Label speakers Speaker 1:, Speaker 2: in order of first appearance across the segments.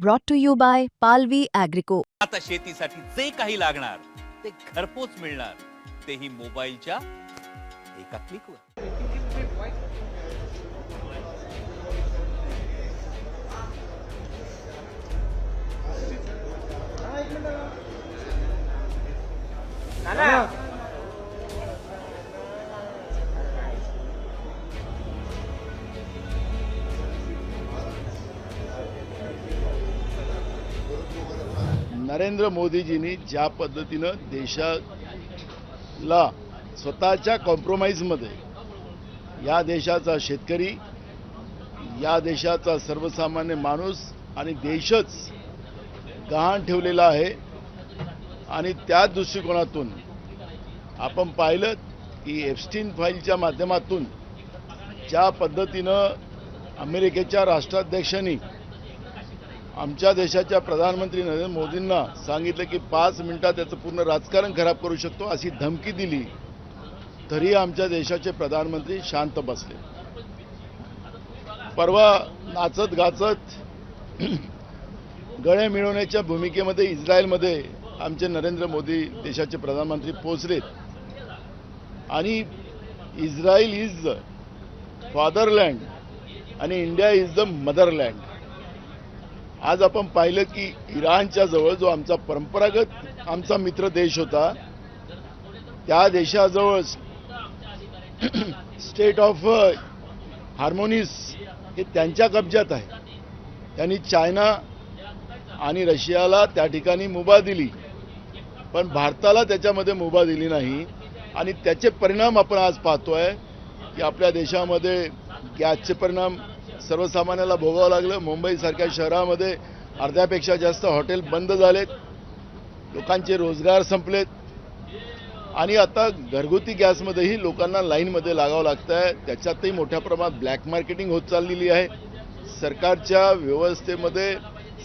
Speaker 1: brought to you by Palvi Agrico.
Speaker 2: आता शेतीसाठी जे काही लागणार ते घरपोच मिळणार, तेही मोबाईलच्या एका क्लिकवर.
Speaker 3: नरेंद्र मोदीजींनी ज्या पद्धतीनं देशाला स्वतःच्या कॉम्प्रोमाइजमध्ये या देशाचा शेतकरी, या देशाचा सर्वसामान्य माणूस आणि देशच गहाण ठेवलेला आहे आणि त्या दृष्टिकोनातून आपण पाहिलं की एप्स्टीन फाईलच्या माध्यमातून ज्या पद्धतीनं अमेरिकेच्या राष्ट्राध्यक्षांनी आमच्या देशाच्या प्रधानमंत्री नरेंद्र मोदींना सांगितलं की 5 मिनिटात त्याचं पूर्ण राजकारण खराब करू शकतो अशी धमकी दिली, तरी आमच्या देशाचे प्रधानमंत्री शांत बसले. परवा नाचत गाचत गळे मिळवण्याच्या भूमिकेमध्ये इस्रायलमध्ये आमचे नरेंद्र मोदी देशाचे प्रधानमंत्री पोहोचलेत आणि इस्रायल इज द फादरलँड आणि इंडिया इज द मदरलँड. आज आपण पाहिलं की इराणच्या जवळ जो आमचा परंपरागत आमचा मित्र देश होता, त्या देशाजवळ स्टेट ऑफ हार्मोनिस हे त्यांच्या कब्जात आहे. त्यांनी चायना आणि रशियाला त्या ठिकाणी मुभा दिली, पण भारताला त्याच्यामध्ये मुभा दिली नाही आणि त्याचे परिणाम आपण आज पाहतोय की आपल्या देशामध्ये गॅसचे परिणाम सर्वसामान्याला भोगावं लागलं. मुंबईसारख्या शहरामध्ये अर्ध्यापेक्षा जास्त हॉटेल बंद झालेत, लोकांचे रोजगार संपलेत आणि आता घरगुती गॅसमध्येही लोकांना लाईनमध्ये लागावं लागतं आहे. त्याच्यातही मोठ्या प्रमाणात ब्लॅक मार्केटिंग होत चाललेली आहे. सरकारच्या व्यवस्थेमध्ये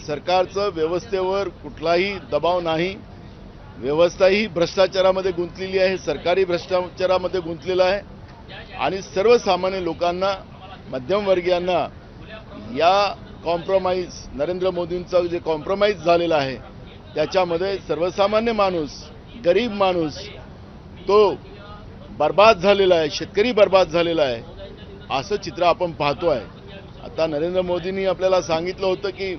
Speaker 3: सरकारचं व्यवस्थेवर कुठलाही दबाव नाही, व्यवस्थाही भ्रष्टाचारामध्ये गुंतलेली आहे, सरकारी भ्रष्टाचारामध्ये गुंतलेलं आहे आणि सर्वसामान्य लोकांना, मध्यमवर्गीयांना या कॉम्प्रोमाइज नरेंद्र मोदींचं जे कॉम्प्रोमाइज झालेलं आहे त्याच्यामध्ये सर्वसामान्य माणूस, गरीब माणूस तो बर्बाद झालेला आहे, शेतकरी बर्बाद झालेला आहे, असं चित्र आपण पाहतो आहे. आता नरेंद्र मोदींनी आपल्याला सांगितलं होतं की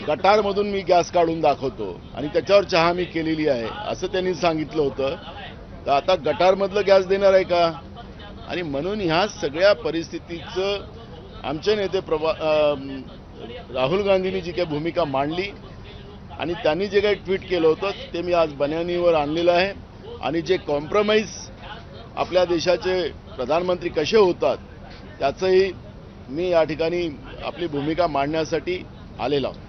Speaker 3: गटारमधून मी गॅस काढून दाखवतो आणि त्याच्यावर चहा मी केलेली आहे असं त्यांनी सांगितलं होतं. तर आता गटारमधलं गॅस देणार आहे का? आणि म्हणून ह्या सगळ्या परिस्थितीचं आमचे नेते राहुल गांधींनी जी काही भूमिका मांडली आणि त्यांनी जे काही ट्विट केलं होतं ते मी आज बन्यानीवर आणलेलं आहे आणि जे कॉम्प्रोमाइज आपल्या देशाचे प्रधानमंत्री कसे होतात त्याचंही मी या ठिकाणी आपली भूमिका मांडण्यासाठी आलेलो आहोत.